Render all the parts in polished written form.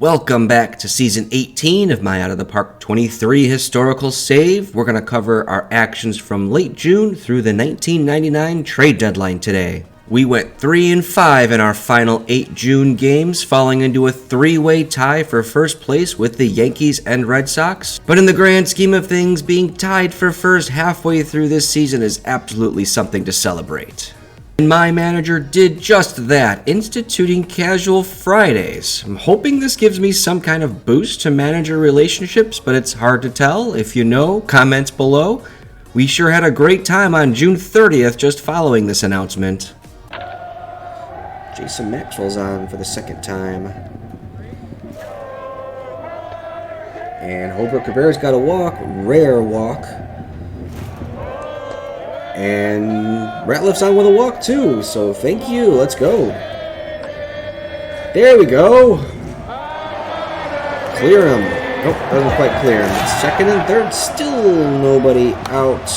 Welcome back to Season 18 of my Out of the Park 23 Historical Save. We're going to cover our actions from late June through the 1999 trade deadline today. We went 3-5 in our final 8 June games, falling into a 3-way tie for first place with the Yankees and Red Sox. But in the grand scheme of things, being tied for first halfway through this season is absolutely something to celebrate. And my manager did just that, instituting Casual Fridays. I'm hoping this gives me some kind of boost to manager relationships, but it's hard to tell. If you know, comments below. We sure had a great time on June 30th just following this announcement. Jason Maxwell's on for the second time. And Holbrook Cabrera's got a walk, rare walk. And Ratliff's on with a walk too, so thank you. Let's go. There we go. Clear him. Nope, doesn't quite clear him. Second and third, still nobody out.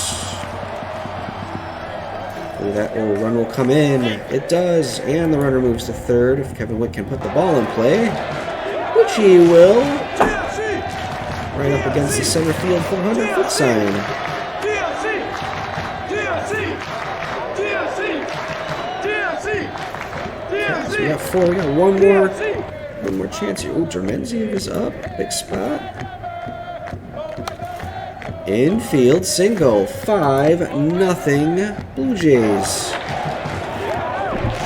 Ooh, that little run will come in. It does, and the runner moves to third if Kevin Witt can put the ball in play, which he will. Right up against the center field 400-foot sign. So we got four. We got one more chance here. Ooh, Jermenzi is up. Big spot. Infield single. 5-0 Blue Jays.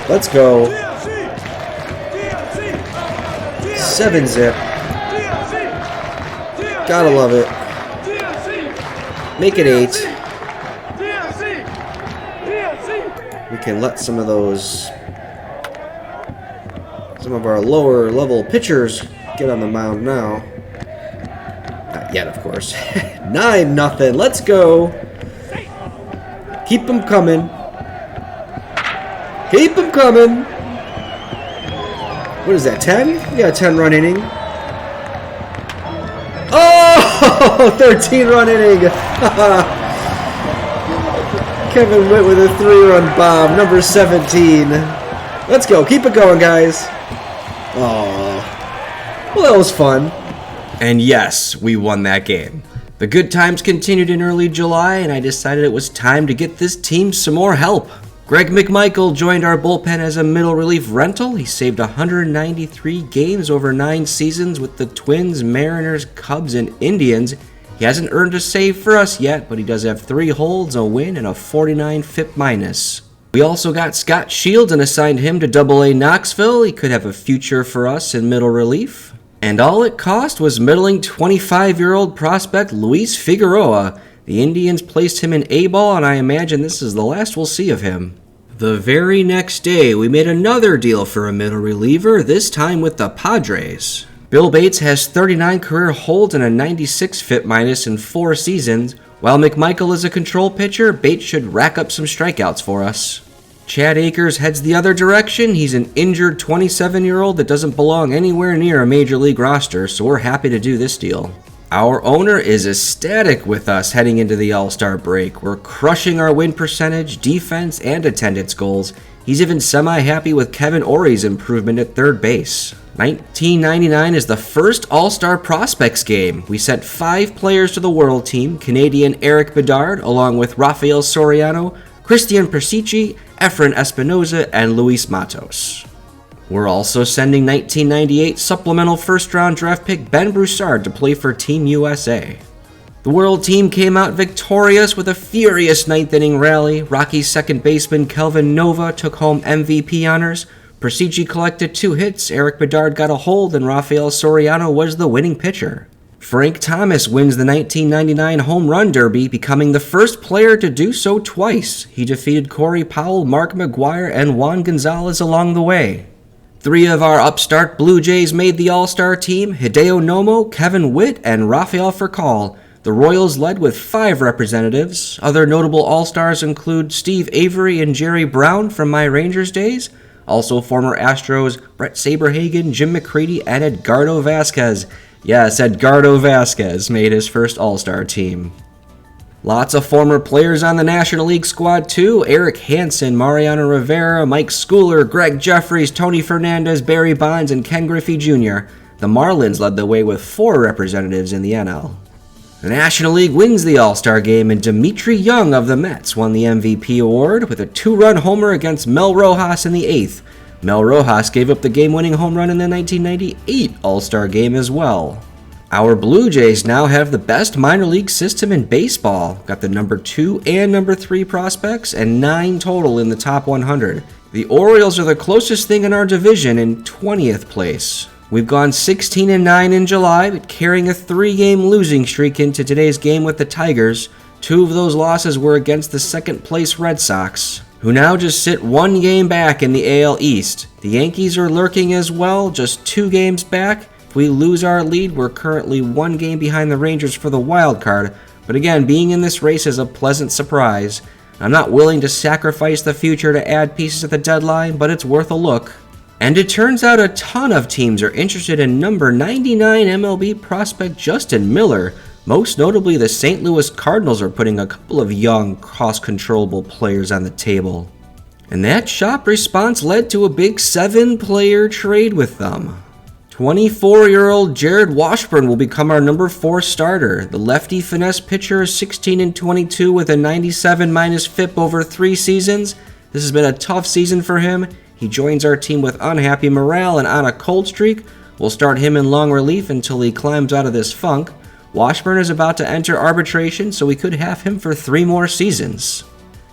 Let's go. 7-zip. Gotta love it. Make it 8. We can let some of our lower level pitchers get on the mound now. Not yet, of course. 9-0. Let's go. Keep them coming. Keep them coming. What is that, 10? We got a 10-run inning. Oh, 13-run inning. Kevin Witt with a 3-run bomb, number 17. Let's go. Keep it going, guys. Aww. Well, that was fun. And yes, we won that game. The good times continued in early July, and I decided it was time to get this team some more help. Greg McMichael joined our bullpen as a middle relief rental. He saved 193 games over 9 seasons with the Twins, Mariners, Cubs, and Indians. He hasn't earned a save for us yet, but he does have 3 holds, a win, and a 49 FIP minus. We also got Scott Shields and assigned him to AA Knoxville. He could have a future for us in middle relief. And all it cost was middling 25-year-old prospect Luis Figueroa. The Indians placed him in A-ball, and I imagine this is the last we'll see of him. The very next day, we made another deal for a middle reliever, this time with the Padres. Bill Bates has 39 career holds and a 96 FIP minus in 4 seasons. While McMichael is a control pitcher, Bates should rack up some strikeouts for us. Chad Akers heads the other direction. He's an injured 27-year-old that doesn't belong anywhere near a major league roster, so we're happy to do this deal. Our owner is ecstatic with us heading into the All-Star break. We're crushing our win percentage, defense, and attendance goals. He's even semi-happy with Kevin Ory's improvement at third base. 1999 is the first All-Star Prospects game. We sent 5 players to the World Team, Canadian Eric Bedard, along with Rafael Soriano, Christian Persici, Efren Espinoza, and Luis Matos. We're also sending 1998 supplemental first-round draft pick Ben Broussard to play for Team USA. The World Team came out victorious with a furious 9th-inning rally. Rockies second baseman Kelvin Nova took home MVP honors. Persici collected 2 hits, Eric Bedard got a hold, and Rafael Soriano was the winning pitcher. Frank Thomas wins the 1999 Home Run Derby, becoming the first player to do so twice. He defeated Corey Powell, Mark McGuire, and Juan Gonzalez along the way. 3 of our upstart Blue Jays made the All-Star team: Hideo Nomo, Kevin Witt, and Rafael Furcal. The Royals led with 5 representatives. Other notable All-Stars include Steve Avery and Jerry Brown from my Rangers days. Also former Astros Brett Saberhagen, Jim McCready, and Edgardo Vasquez. Yes, Edgardo Vasquez made his first All-Star team. Lots of former players on the National League squad too: Eric Hansen, Mariano Rivera, Mike Schooler, Greg Jeffries, Tony Fernandez, Barry Bonds, and Ken Griffey Jr. The Marlins led the way with 4 representatives in the NL. The National League wins the All-Star Game, and Dmitry Young of the Mets won the MVP award with a 2-run homer against Mel Rojas in the 8th. Mel Rojas gave up the game-winning home run in the 1998 All-Star Game as well. Our Blue Jays now have the best minor league system in baseball. Got the number 2 and number 3 prospects and 9 total in the top 100. The Orioles are the closest thing in our division in 20th place. We've gone 16-9 in July, but carrying a 3-game losing streak into today's game with the Tigers. 2 of those losses were against the second-place Red Sox, who now just sit 1 game back in the AL East. The Yankees are lurking as well, just 2 games back. If we lose our lead, we're currently 1 game behind the Rangers for the wild card, but again, being in this race is a pleasant surprise. I'm not willing to sacrifice the future to add pieces at the deadline, but it's worth a look. And it turns out a ton of teams are interested in number 99 MLB prospect Justin Miller. Most notably, the St. Louis Cardinals are putting a couple of young, cost-controllable players on the table. And that shop response led to a big 7-player trade with them. 24-year-old Jared Washburn will become our number 4 starter. The lefty finesse pitcher is 16-22 with a 97- FIP over 3 seasons. This has been a tough season for him. He joins our team with unhappy morale and on a cold streak. We'll start him in long relief until he climbs out of this funk. Washburn is about to enter arbitration, so we could have him for 3 more seasons.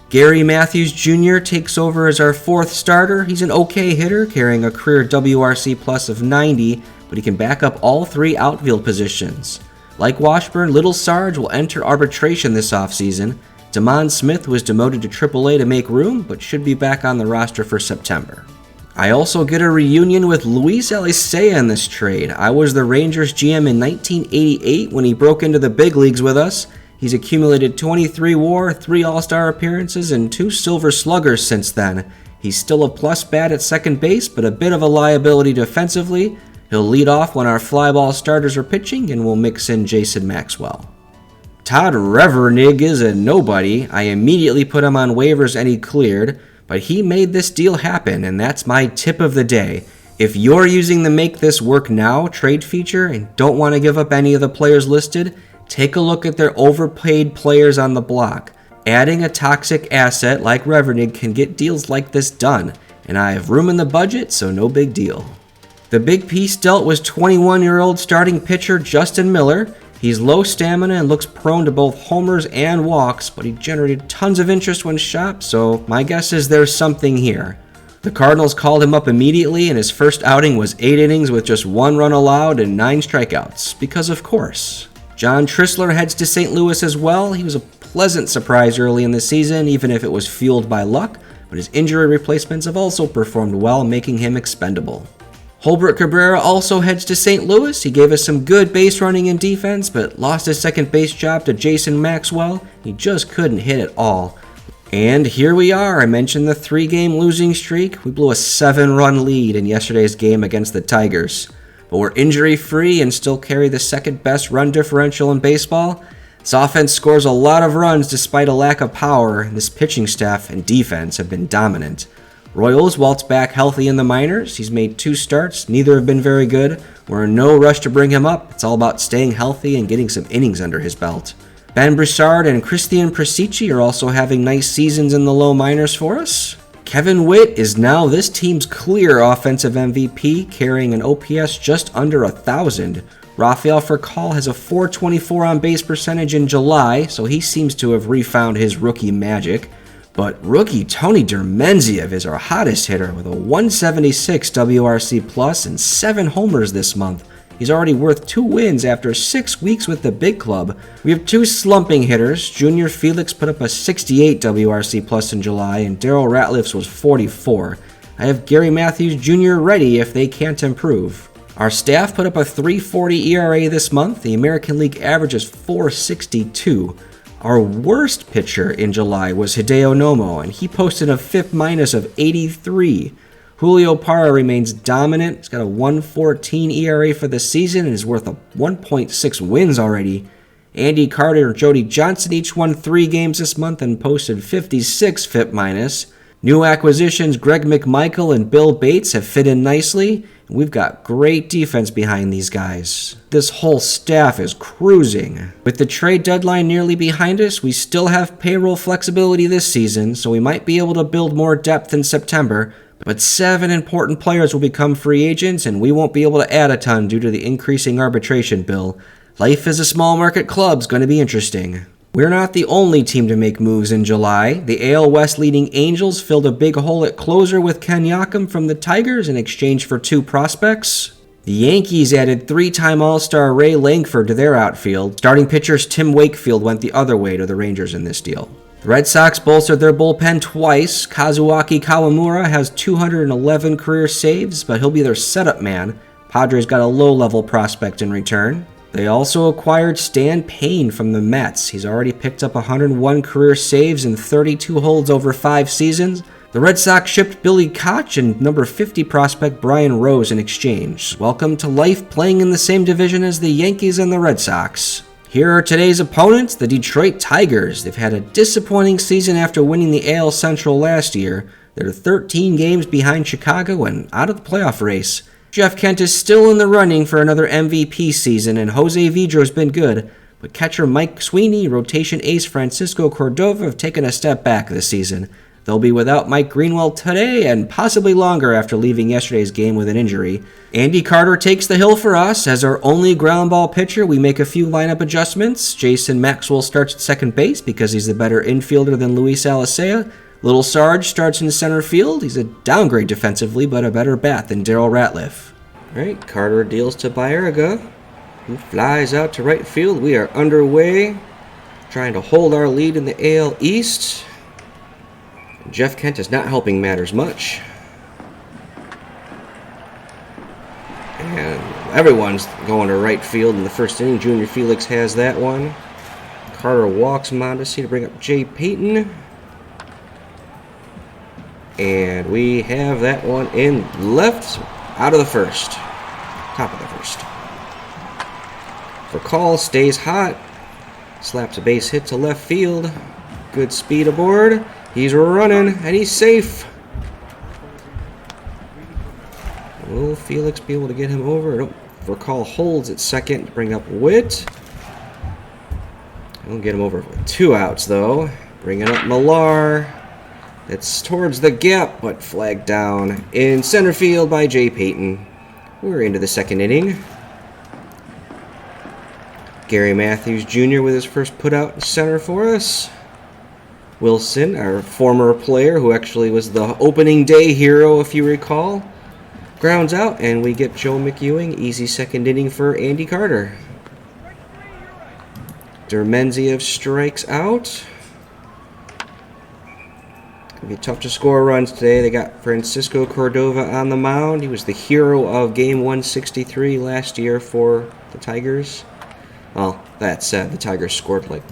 Gary Matthews Jr. takes over as our 4th starter. He's an okay hitter, carrying a career WRC plus of 90, but he can back up all 3 outfield positions. Like Washburn, Little Sarge will enter arbitration this offseason. Damon Smith was demoted to AAA to make room, but should be back on the roster for September. I also get a reunion with Luis Alicea in this trade. I was the Rangers GM in 1988 when he broke into the big leagues with us. He's accumulated 23 WAR, 3 All-Star appearances, and 2 Silver Sluggers since then. He's still a plus bat at second base, but a bit of a liability defensively. He'll lead off when our fly ball starters are pitching, and we'll mix in Jason Maxwell. Todd Revernig is a nobody. I immediately put him on waivers and he cleared, but he made this deal happen, and that's my tip of the day. If you're using the Make This Work Now trade feature and don't want to give up any of the players listed, take a look at their overpaid players on the block. Adding a toxic asset like Revernig can get deals like this done, and I have room in the budget, so no big deal. The big piece dealt was 21-year-old starting pitcher Justin Miller. He's low stamina and looks prone to both homers and walks, but he generated tons of interest when shopped, so my guess is there's something here. The Cardinals called him up immediately, and his first outing was 8 innings with just 1 run allowed and 9 strikeouts, because of course. John Trissler heads to St. Louis as well. He was a pleasant surprise early in the season, even if it was fueled by luck, but his injury replacements have also performed well, making him expendable. Holbert Cabrera also heads to St. Louis. He gave us some good base running and defense, but lost his second base job to Jason Maxwell. He just couldn't hit at all. And here we are. I mentioned the 3-game losing streak. We blew a 7-run lead in yesterday's game against the Tigers. But we're injury-free and still carry the second-best run differential in baseball. This offense scores a lot of runs despite a lack of power, and this pitching staff and defense have been dominant. Royals waltzed back healthy in the minors. He's made 2 starts. Neither have been very good. We're in no rush to bring him up. It's all about staying healthy and getting some innings under his belt. Ben Broussard and Christian Presici are also having nice seasons in the low minors for us. Kevin Witt is now this team's clear offensive MVP, carrying an OPS just under 1,000. Rafael Furcal has a .424 on-base percentage in July, so he seems to have refound his rookie magic. But rookie Tony Dermenziev is our hottest hitter with a 176 WRC plus and 7 homers this month. He's already worth 2 wins after 6 weeks with the big club. We have 2 slumping hitters. Junior Felix put up a 68 WRC plus in July, and Darryl Ratliff's was 44. I have Gary Matthews Jr. ready if they can't improve. Our staff put up a 3.40 ERA this month. The American League average is 4.62. Our worst pitcher in July was Hideo Nomo, and he posted a FIP minus of 83. Julio Parra remains dominant. He's got a 1.14 ERA for the season and is worth a 1.6 wins already. Andy Carter and Jody Johnson each won 3 games this month and posted 56 FIP minus. New acquisitions Greg McMichael and Bill Bates have fit in nicely, and we've got great defense behind these guys. This whole staff is cruising. With the trade deadline nearly behind us, we still have payroll flexibility this season, so we might be able to build more depth in September, but 7 important players will become free agents, and we won't be able to add a ton due to the increasing arbitration bill. Life as a small market club is going to be interesting. We're not the only team to make moves in July. The AL West leading Angels filled a big hole at closer with Ken Yocum from the Tigers in exchange for 2 prospects. The Yankees added 3-time All-Star Ray Langford to their outfield. Starting pitchers Tim Wakefield went the other way to the Rangers in this deal. The Red Sox bolstered their bullpen twice. Kazuaki Kawamura has 211 career saves, but he'll be their setup man. Padres got a low-level prospect in return. They also acquired Stan Payne from the Mets. He's already picked up 101 career saves and 32 holds over 5 seasons. The Red Sox shipped Billy Koch and number 50 prospect Brian Rose in exchange. Welcome to life playing in the same division as the Yankees and the Red Sox. Here are today's opponents, the Detroit Tigers. They've had a disappointing season after winning the AL Central last year. They're 13 games behind Chicago and out of the playoff race. Jeff Kent is still in the running for another MVP season, and Jose Vidro's been good, but catcher Mike Sweeney, rotation ace Francisco Cordova have taken a step back this season. They'll be without Mike Greenwell today and possibly longer after leaving yesterday's game with an injury. Andy Carter takes the hill for us. As our only ground ball pitcher, we make a few lineup adjustments. Jason Maxwell starts at second base because he's the better infielder than Luis Alicea. Little Sarge starts in center field. He's a downgrade defensively, but a better bat than Darryl Ratliff. All right, Carter deals to Baerga, who flies out to right field. We are underway, trying to hold our lead in the AL East. Jeff Kent is not helping matters much. And everyone's going to right field in the first inning. Junior Felix has that one. Carter walks Mondesi to bring up Jay Payton. And we have that one in left, out of the first. Top of the first. For call, stays hot. Slaps a base hit to left field. Good speed aboard. He's running, and he's safe. Will Felix be able to get him over? Nope. For call, holds at second to bring up Witt. We'll get him over with 2 outs, though. Bringing up Millar. It's towards the gap, but flagged down in center field by Jay Payton. We're into the second inning. Gary Matthews Jr. with his first putout in center for us. Wilson, our former player, who actually was the opening day hero, if you recall, grounds out, and we get Joe McEwing. Easy second inning for Andy Carter. Dermenziev strikes out. It'll be tough to score runs today. They got Francisco Cordova on the mound. He was the hero of Game 163 last year for the Tigers. Well, that said, the Tigers scored like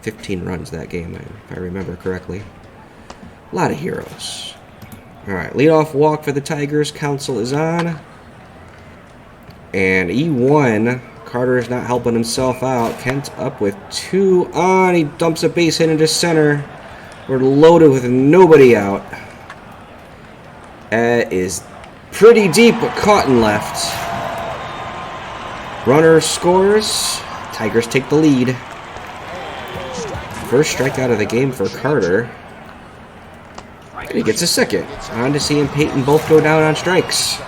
15 runs that game, if I remember correctly. A lot of heroes. All right, leadoff walk for the Tigers. Council is on. And E1, Carter is not helping himself out. Kent up with 2 on. He dumps a base hit into center. We're loaded with nobody out. That is pretty deep, but caught and left. Runner scores. Tigers take the lead. First strikeout of the game for Carter. And he gets a second. Mondesi and Payton both go down on strikes.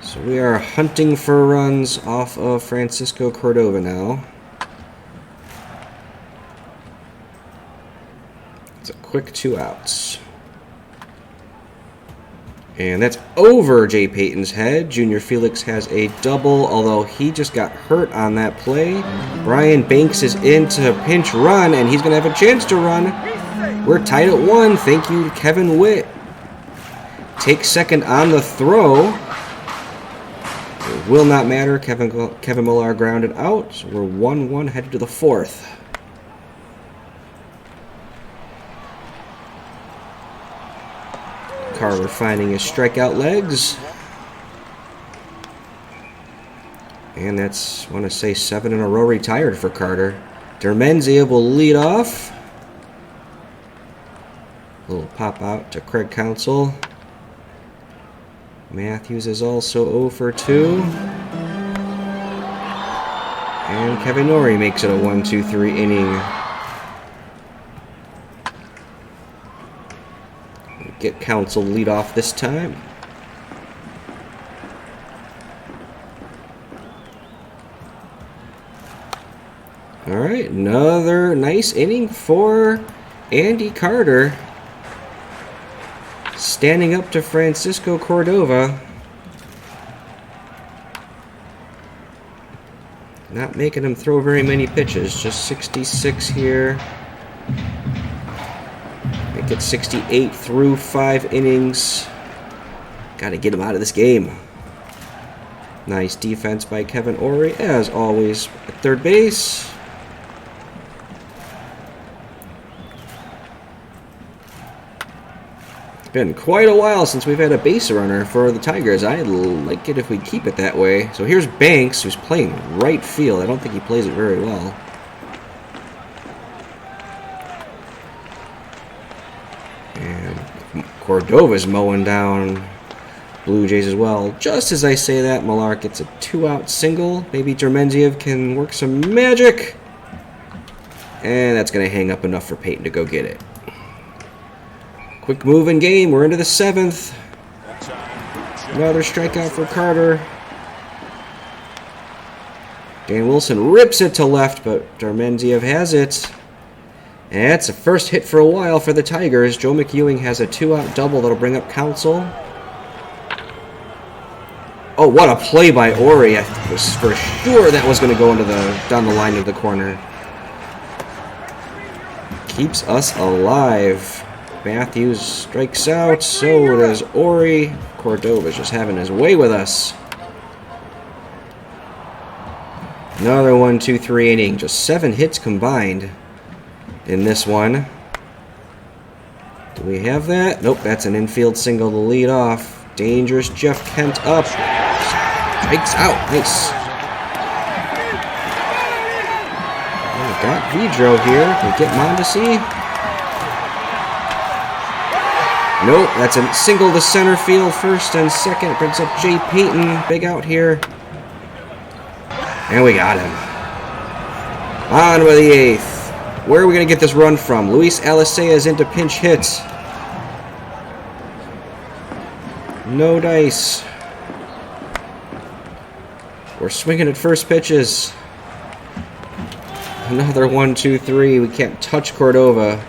So we are hunting for runs off of Francisco Cordova now. It's a quick 2 outs. And that's over Jay Payton's head. Junior Felix has a double, although he just got hurt on that play. Brian Banks is in to pinch run, and he's going to have a chance to run. We're tied at 1. Thank you to Kevin Witt. Takes second on the throw. It will not matter. Kevin Millar grounded out. So we're 1-1 headed to the 4th. Carter finding his strikeout legs. And that's, I want to say, 7 in a row retired for Carter. Dermenziev will lead off. pop out to Craig Counsell. Matthews is also 0 for 2. And Kevin Norrie makes it a 1-2-3 inning. Get Counsell lead off this time. All right, another nice inning for Andy Carter. Standing up to Francisco Cordova. Not making him throw very many pitches, just 66 here. Make it 68 through 5 innings. Got to get him out of this game. Nice defense by Kevin Norrie, as always, at third base. Been quite a while since we've had a base runner for the Tigers. I'd like it if we keep it that way. So here's Banks, who's playing right field. I don't think he plays it very well. And Cordova's mowing down Blue Jays as well. Just as I say that, Millar gets a 2-out single. Maybe Dermenziev can work some magic. And that's going to hang up enough for Peyton to go get it. Quick moving game. We're into the 7th. Another strikeout for Carter. Dan Wilson rips it to left, but Dermenziev has it. And that's the first hit for a while for the Tigers. Joe McEwing has a 2-out double that'll bring up Counsell. Oh, what a play by Norrie. I was for sure that was going to go into down the line of the corner. Keeps us alive. Matthews strikes out, so does Norrie. Cordova's just having his way with us. Another 1-2-3 inning. Just 7 hits combined in this one. Do we have that? Nope, that's an infield single to lead off. Dangerous Jeff Kent up. Strikes out. Nice. We got Vidro here. Can we get Mondesi? Nope, that's a single to center field, first and second. It brings up Jay Payton. Big out here. And we got him. On with the 8th. Where are we going to get this run from? Luis Alicea is into pinch hit. No dice. We're swinging at first pitches. Another 1-2-3. We can't touch Cordova.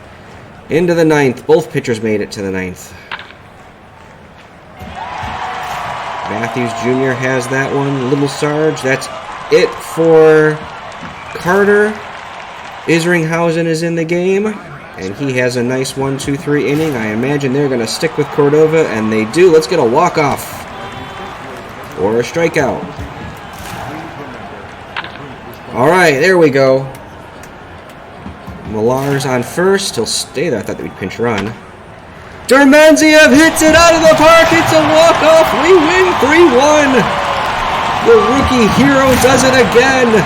Into the 9th. Both pitchers made it to the 9th. Matthews Jr. has that one. Little Sarge. That's it for Carter. Isringhausen is in the game. And he has a nice 1-2-3 inning. I imagine they're going to stick with Cordova. And they do. Let's get a walk-off. Or a strikeout. All right. There we go. Millar's on first. He'll stay there. I thought that we'd pinch run. Dermenziev hits it out of the park. It's a walk-off. We win 3-1. The rookie hero does it again.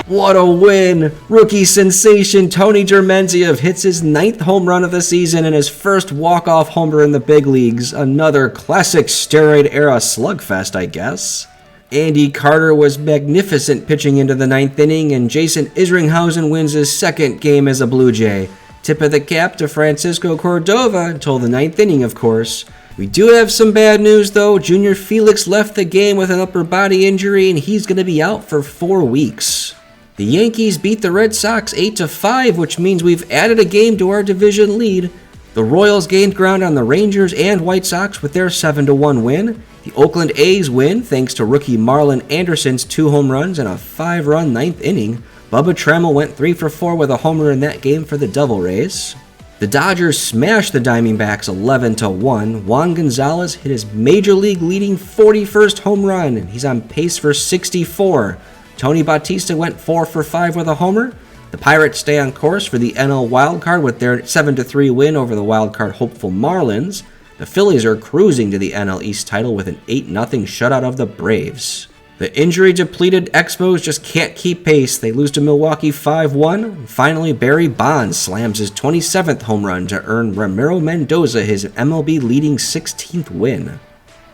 What a win. Rookie sensation Tony Dermenziev hits his 9th home run of the season and his first walk-off homer in the big leagues. Another classic steroid-era slugfest, I guess. Andy Carter was magnificent pitching into the 9th inning, and Jason Isringhausen wins his 2nd game as a Blue Jay. Tip of the cap to Francisco Cordova until the 9th inning, of course. We do have some bad news, though. Junior Felix left the game with an upper body injury, and he's going to be out for 4 weeks. The Yankees beat the Red Sox 8-5, which means we've added a game to our division lead. The Royals gained ground on the Rangers and White Sox with their 7-1 win. The Oakland A's win thanks to rookie Marlon Anderson's 2 home runs and a 5-run 9th inning. Bubba Trammell went 3 for 4 with a homer in that game for the Devil Rays. The Dodgers smashed the Diamondbacks 11-1. Juan Gonzalez hit his major league leading 41st home run, and he's on pace for 64. Tony Bautista went 4 for 5 with a homer. The Pirates stay on course for the NL wildcard with their 7-3 win over the wildcard hopeful Marlins. The Phillies are cruising to the NL East title with an 8-0 shutout of the Braves. The injury-depleted Expos just can't keep pace. They lose to Milwaukee 5-1. Finally, Barry Bonds slams his 27th home run to earn Ramiro Mendoza his MLB-leading 16th win.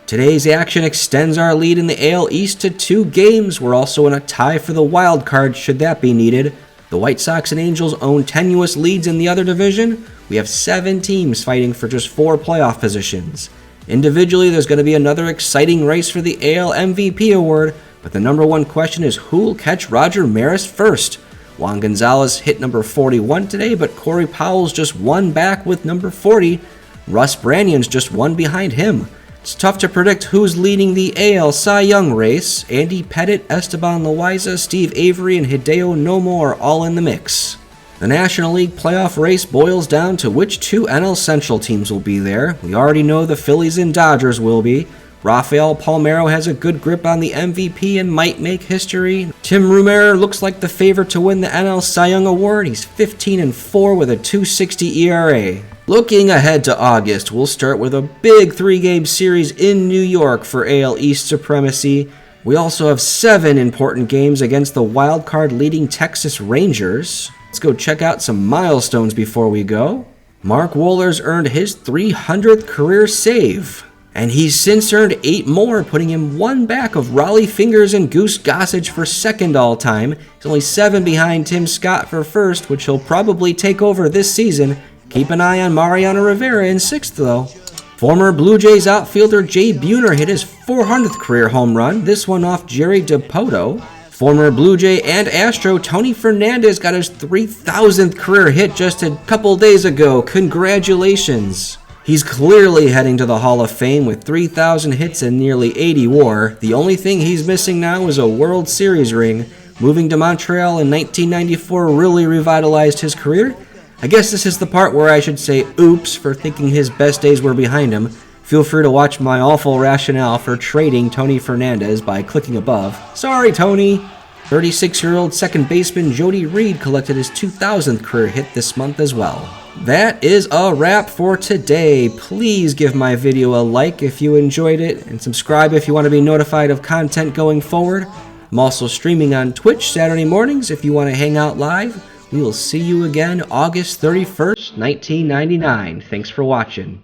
Today's action extends our lead in the AL East to 2 games. We're also in a tie for the wild card should that be needed. The White Sox and Angels own tenuous leads in the other division. We have 7 teams fighting for just 4 playoff positions. Individually, there's going to be another exciting race for the AL MVP award, but the number one question is who'll catch Roger Maris first? Juan Gonzalez hit number 41 today, but Corey Powell's just one back with number 40. Russ Brannion's just one behind him. It's tough to predict who's leading the AL Cy Young race. Andy Pettitte, Esteban Loaiza, Steve Avery, and Hideo Nomo are all in the mix. The National League playoff race boils down to which 2 NL Central teams will be there. We already know the Phillies and Dodgers will be. Rafael Palmeiro has a good grip on the MVP and might make history. Tim Rumer looks like the favorite to win the NL Cy Young Award. He's 15-4 with a .260 ERA. Looking ahead to August, we'll start with a big 3-game series in New York for AL East supremacy. We also have 7 important games against the wildcard leading Texas Rangers. Let's go check out some milestones before we go. Mark Wohlers earned his 300th career save, and he's since earned 8 more, putting him 1 back of Raleigh Fingers and Goose Gossage for 2nd all-time. He's only 7 behind Tim Scott for 1st, which he'll probably take over this season. Keep an eye on Mariano Rivera in 6th, though. Former Blue Jays outfielder Jay Buhner hit his 400th career home run, this one off Jerry DiPoto. Former Blue Jay and Astro Tony Fernandez got his 3,000th career hit just a couple days ago. Congratulations! He's clearly heading to the Hall of Fame with 3,000 hits and nearly 80 WAR. The only thing he's missing now is a World Series ring. Moving to Montreal in 1994 really revitalized his career. I guess this is the part where I should say oops for thinking his best days were behind him. Feel free to watch my awful rationale for trading Tony Fernandez by clicking above. Sorry, Tony! 36-year-old second baseman Jody Reed collected his 2,000th career hit this month as well. That is a wrap for today. Please give my video a like if you enjoyed it, and subscribe if you want to be notified of content going forward. I'm also streaming on Twitch Saturday mornings if you want to hang out live. We will see you again August 31st, 1999. Thanks for watching.